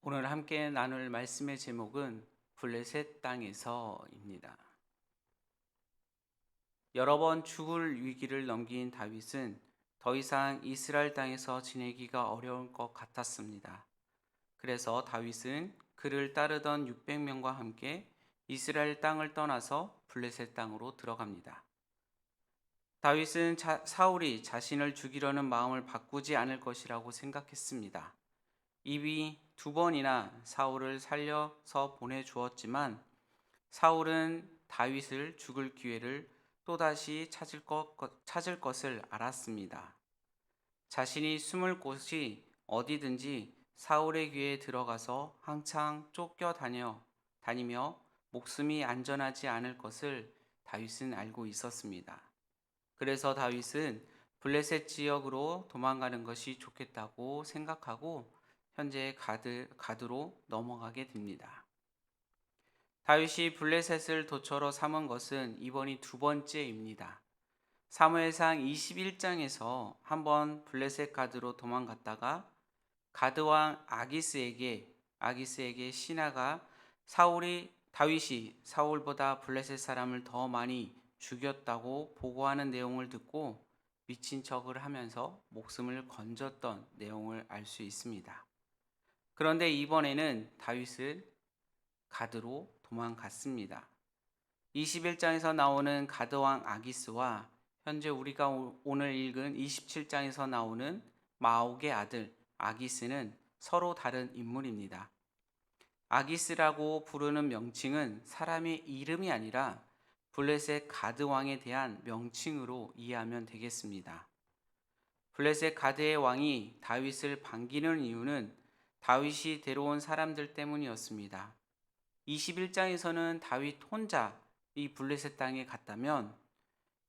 오늘 함께 나눌 말씀의 제목은 블레셋 땅에서입니다. 여러 번 죽을 위기를 넘긴 다윗은 더 이상 이스라엘 땅에서 지내기가 어려울 것 같았습니다. 그래서 다윗은 그를 따르던 600명과 함께 이스라엘 땅을 떠나서 블레셋 땅으로 들어갑니다. 다윗은 사울이 자신을 죽이려는 마음을 바꾸지 않을 것이라고 생각했습니다. 이미 두 번이나 사울을 살려서 보내주었지만 사울은 다윗을 죽을 기회를 또다시 찾을 것을 알았습니다. 자신이 숨을 곳이 어디든지 사울의 귀에 들어가서 한창 다니며 목숨이 안전하지 않을 것을 다윗은 알고 있었습니다. 그래서 다윗은 블레셋 지역으로 도망가는 것이 좋겠다고 생각하고 현재 가드로 넘어가게 됩니다. 다윗이 블레셋을 도처로 삼은 것은 이번이 두 번째입니다. 사무엘상 21장에서 한번 블레셋 가드로 도망갔다가 가드 왕 아기스에게 신하가 다윗이 사울보다 블레셋 사람을 더 많이 죽였다고 보고하는 내용을 듣고 미친 척을 하면서 목숨을 건졌던 내용을 알 수 있습니다. 그런데 이번에는 다윗은 가드로 도망갔습니다. 21장에서 나오는 가드 왕 아기스와 현재 우리가 오늘 읽은 27장에서 나오는 마옥의 아들 아기스는 서로 다른 인물입니다. 아기스라고 부르는 명칭은 사람의 이름이 아니라 블레셋 가드 왕에 대한 명칭으로 이해하면 되겠습니다. 블레셋 가드의 왕이 다윗을 반기는 이유는 다윗이 데려온 사람들 때문이었습니다. 21장에서는 다윗 혼자 이 블레셋 땅에 갔다면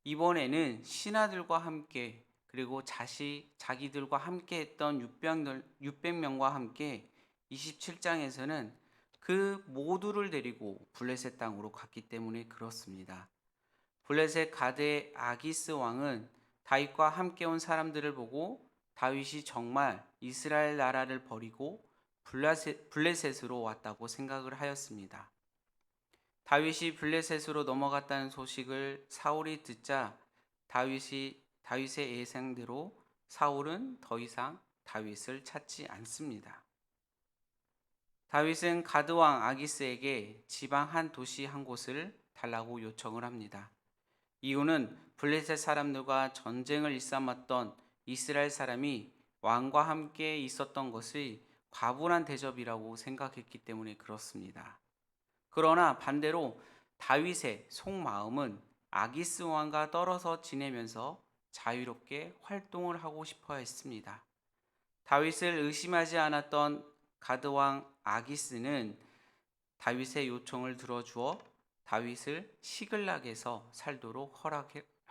이번에는 신하들과 함께 그리고 자기들과 함께 했던 600명과 함께 27장에서는 그 모두를 데리고 블레셋 땅으로 갔기 때문에 그렇습니다. 블레셋 가드의 아기스 왕은 다윗과 함께 온 사람들을 보고 다윗이 정말 이스라엘 나라를 버리고 블레셋으로 왔다고 생각을 하였습니다. 다윗이 블레셋으로 넘어갔다는 소식을 사울이 듣자 다윗의 예상대로 사울은 더 이상 다윗을 찾지 않습니다. 다윗은 가드왕 아기스에게 지방 한 도시 한 곳을 달라고 요청을 합니다. 이유는 블레셋 사람들과 전쟁을 일삼았던 이스라엘 사람이 왕과 함께 있었던 것이 과분한 대접이라고 생각했기 때문에 그렇습니다. 그러나 반대로 다윗의 속마음은 아기스 왕과 떨어져 지내면서 자유롭게 활동을 하고 싶어 했습니다. 다윗을 의심하지 않았던 가드왕 아기스는 다윗의 요청을 들어주어 다윗을 시글락에서 살도록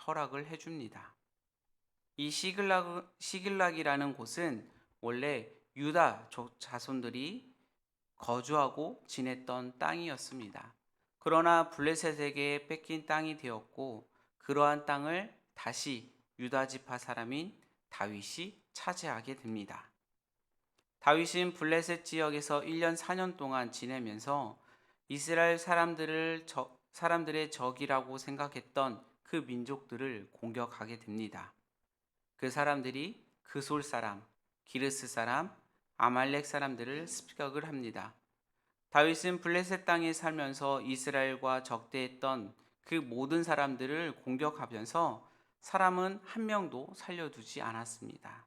허락을 해줍니다. 이 시글락이라는 곳은 원래 유다 자손들이 거주하고 지냈던 땅이었습니다. 그러나 블레셋에게 뺏긴 땅이 되었고 그러한 땅을 다시 유다 지파 사람인 다윗이 차지하게 됩니다. 다윗은 블레셋 지역에서 1년 4년 동안 지내면서 이스라엘 사람들의 적이라고 생각했던 그 민족들을 공격하게 됩니다. 그 사람들이 그솔 사람, 기르스 사람, 아말렉 사람들을 습격을 합니다. 다윗은 블레셋 땅에 살면서 이스라엘과 적대했던 그 모든 사람들을 공격하면서 사람은 한 명도 살려두지 않았습니다.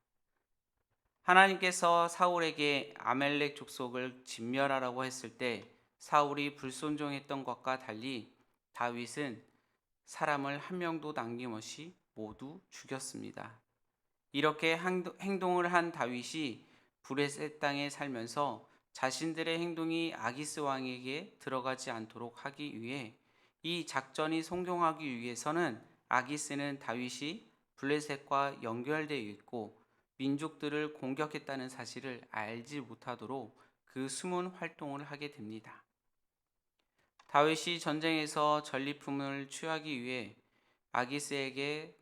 하나님께서 사울에게 아말렉 족속을 진멸하라고 했을 때 사울이 불순종했던 것과 달리 다윗은 사람을 한 명도 남김없이 모두 죽였습니다. 이렇게 행동을 한 다윗이 블레셋 땅에 살면서 자신들의 행동이 아기스 왕에게 들어가지 않도록 하기 위해 이 작전이 성공하기 위해서는 아기스는 다윗이 블레셋과 연결되어 있고 민족들을 공격했다는 사실을 알지 못하도록 그 숨은 활동을 하게 됩니다. 다윗이 전쟁에서 전리품을 취하기 위해 아기스에게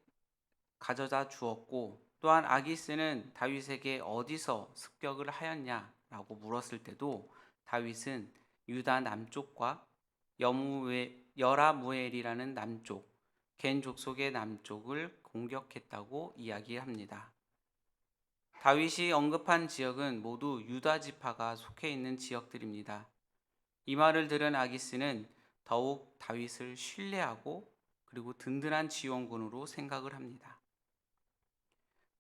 가져다 주었고 또한 아기스는 다윗에게 어디서 습격을 하였냐 라고 물었을 때도 다윗은 유다 남쪽과 여라무엘이라는 남쪽, 겐 족속의 남쪽을 공격했다고 이야기합니다. 다윗이 언급한 지역은 모두 유다 지파가 속해 있는 지역들입니다. 이 말을 들은 아기스는 더욱 다윗을 신뢰하고 그리고 든든한 지원군으로 생각을 합니다.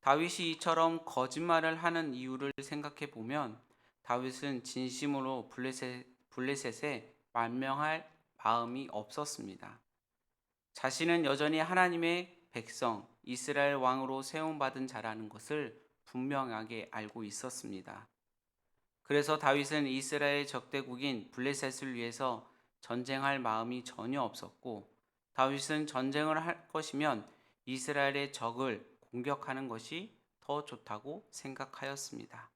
다윗이 이처럼 거짓말을 하는 이유를 생각해 보면 다윗은 진심으로 블레셋에 만명할 마음이 없었습니다. 자신은 여전히 하나님의 백성 이스라엘 왕으로 세움받은 자라는 것을 분명하게 알고 있었습니다. 그래서 다윗은 이스라엘 적대국인 블레셋을 위해서 전쟁할 마음이 전혀 없었고, 다윗은 전쟁을 할 것이면 이스라엘의 적을 공격하는 것이 더 좋다고 생각하였습니다.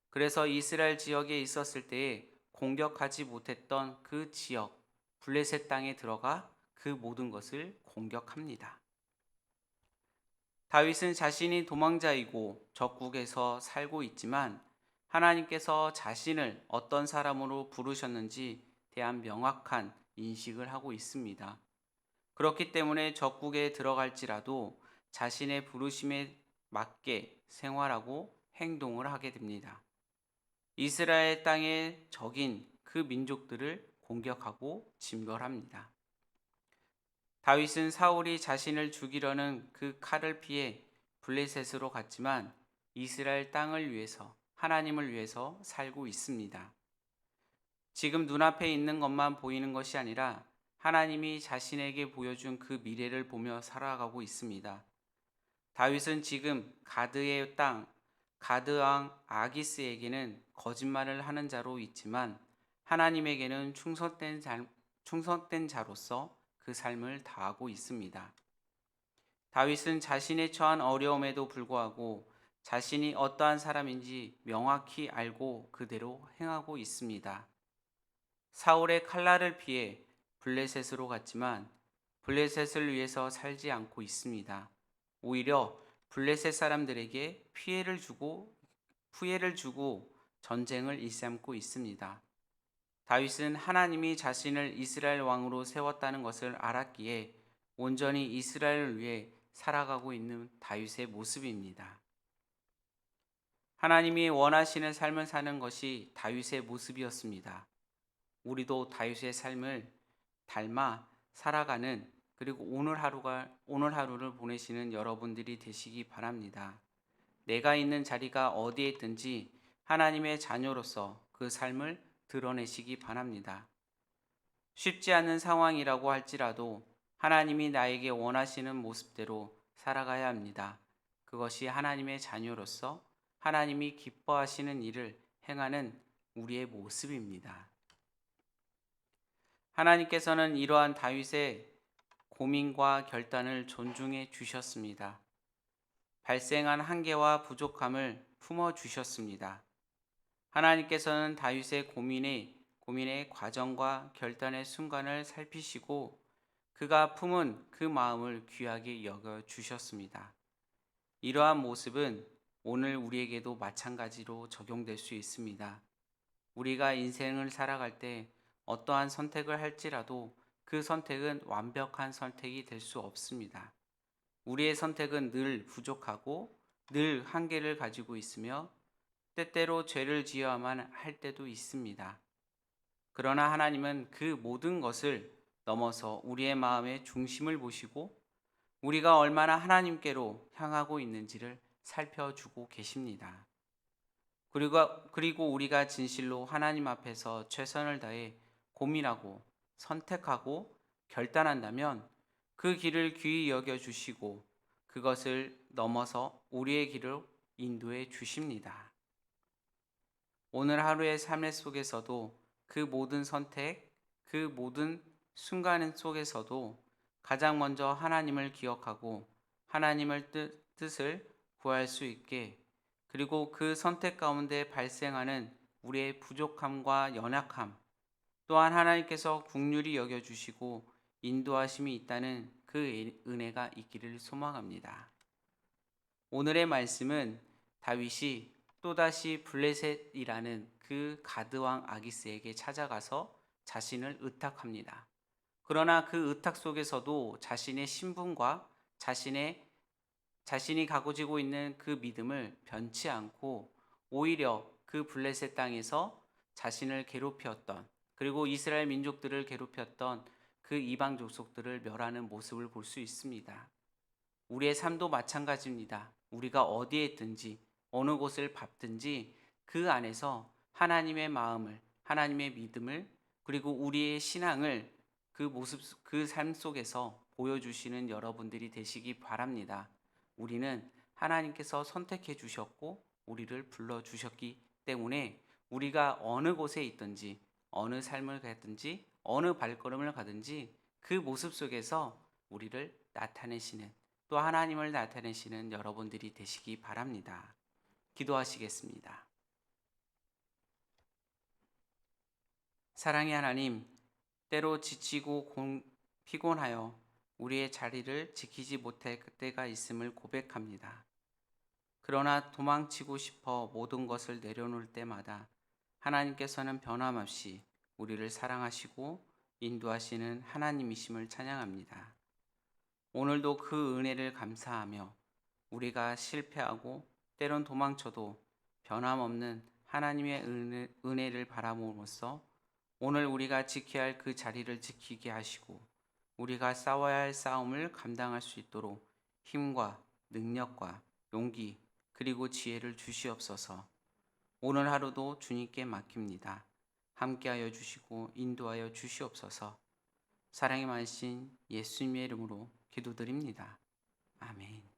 그래서 이스라엘 지역에 있었을 때에 공격하지 못했던 그 지역 블레셋 땅에 들어가 그 모든 것을 공격합니다. 다윗은 자신이 도망자이고 적국에서 살고 있지만 하나님께서 자신을 어떤 사람으로 부르셨는지 대한 명확한 인식을 하고 있습니다. 그렇기 때문에 적국에 들어갈지라도 자신의 부르심에 맞게 생활하고 행동을 하게 됩니다. 이스라엘 땅의 적인 그 민족들을 공격하고 진멸합니다. 다윗은 사울이 자신을 죽이려는 그 칼을 피해 블레셋으로 갔지만 이스라엘 땅을 위해서, 하나님을 위해서 살고 있습니다. 지금 눈앞에 있는 것만 보이는 것이 아니라 하나님이 자신에게 보여준 그 미래를 보며 살아가고 있습니다. 다윗은 지금 가드의 땅, 가드 왕 아기스에게는 거짓말을 하는 자로 있지만 하나님에게는 충성된 자로서 그 삶을 다하고 있습니다. 다윗은 자신의 처한 어려움에도 불구하고 자신이 어떠한 사람인지 명확히 알고 그대로 행하고 있습니다. 사울의 칼날을 피해 블레셋으로 갔지만 블레셋을 위해서 살지 않고 있습니다. 오히려 블레셋 사람들에게 후회를 주고 전쟁을 일삼고 있습니다. 다윗은 하나님이 자신을 이스라엘 왕으로 세웠다는 것을 알았기에 온전히 이스라엘을 위해 살아가고 있는 다윗의 모습입니다. 하나님이 원하시는 삶을 사는 것이 다윗의 모습이었습니다. 우리도 다윗의 삶을 닮아 살아가는, 그리고 오늘 하루를 보내시는 여러분들이 되시기 바랍니다. 내가 있는 자리가 어디에 있든지 하나님의 자녀로서 그 삶을 드러내시기 바랍니다. 쉽지 않은 상황이라고 할지라도 하나님이 나에게 원하시는 모습대로 살아가야 합니다. 그것이 하나님의 자녀로서 하나님이 기뻐하시는 일을 행하는 우리의 모습입니다. 하나님께서는 이러한 다윗의 고민과 결단을 존중해 주셨습니다. 발생한 한계와 부족함을 품어 주셨습니다. 하나님께서는 다윗의 고민의 과정과 결단의 순간을 살피시고 그가 품은 그 마음을 귀하게 여겨 주셨습니다. 이러한 모습은 오늘 우리에게도 마찬가지로 적용될 수 있습니다. 우리가 인생을 살아갈 때 어떠한 선택을 할지라도 그 선택은 완벽한 선택이 될 수 없습니다. 우리의 선택은 늘 부족하고 늘 한계를 가지고 있으며 때때로 죄를 지어야만 할 때도 있습니다. 그러나 하나님은 그 모든 것을 넘어서 우리의 마음의 중심을 보시고 우리가 얼마나 하나님께로 향하고 있는지를 살펴주고 계십니다. 그리고 우리가 진실로 하나님 앞에서 최선을 다해 고민하고 선택하고 결단한다면 그 길을 귀히 여겨 주시고 그것을 넘어서 우리의 길을 인도해 주십니다. 오늘 하루의 삶 속에서도 그 모든 선택, 그 모든 순간 속에서도 가장 먼저 하나님을 기억하고 하나님의 뜻을 구할 수 있게, 그리고 그 선택 가운데 발생하는 우리의 부족함과 연약함, 또한 하나님께서 긍휼히 여겨주시고 인도하심이 있다는 그 은혜가 있기를 소망합니다. 오늘의 말씀은 다윗이 또다시 블레셋이라는 그 가드왕 아기스에게 찾아가서 자신을 의탁합니다. 그러나 그 의탁 속에서도 자신의 신분과 자신이 가지고 있는 그 믿음을 변치 않고 오히려 그 블레셋 땅에서 자신을 괴롭혔던, 그리고 이스라엘 민족들을 괴롭혔던 그 이방 족속들을 멸하는 모습을 볼 수 있습니다. 우리의 삶도 마찬가지입니다. 우리가 어디에 있든지 어느 곳을 밟든지 그 안에서 하나님의 마음을, 하나님의 믿음을, 그리고 우리의 신앙을 그 모습, 그 삶 속에서 보여주시는 여러분들이 되시기 바랍니다. 우리는 하나님께서 선택해 주셨고 우리를 불러 주셨기 때문에 우리가 어느 곳에 있든지 어느 삶을 가든지 어느 발걸음을 가든지 그 모습 속에서 우리를 나타내시는, 또 하나님을 나타내시는 여러분들이 되시기 바랍니다. 기도하시겠습니다. 사랑의 하나님, 때로 지치고 피곤하여 우리의 자리를 지키지 못할 그때가 있음을 고백합니다. 그러나 도망치고 싶어 모든 것을 내려놓을 때마다 하나님께서는 변함없이 우리를 사랑하시고 인도하시는 하나님이심을 찬양합니다. 오늘도 그 은혜를 감사하며 우리가 실패하고 때론 도망쳐도 변함없는 하나님의 은혜를 바라봄으로써 오늘 우리가 지켜야 할 그 자리를 지키게 하시고 우리가 싸워야 할 싸움을 감당할 수 있도록 힘과 능력과 용기 그리고 지혜를 주시옵소서. 오늘 하루도 주님께 맡깁니다. 함께하여 주시고 인도하여 주시옵소서. 사랑이 많으신 예수님의 이름으로 기도드립니다. 아멘.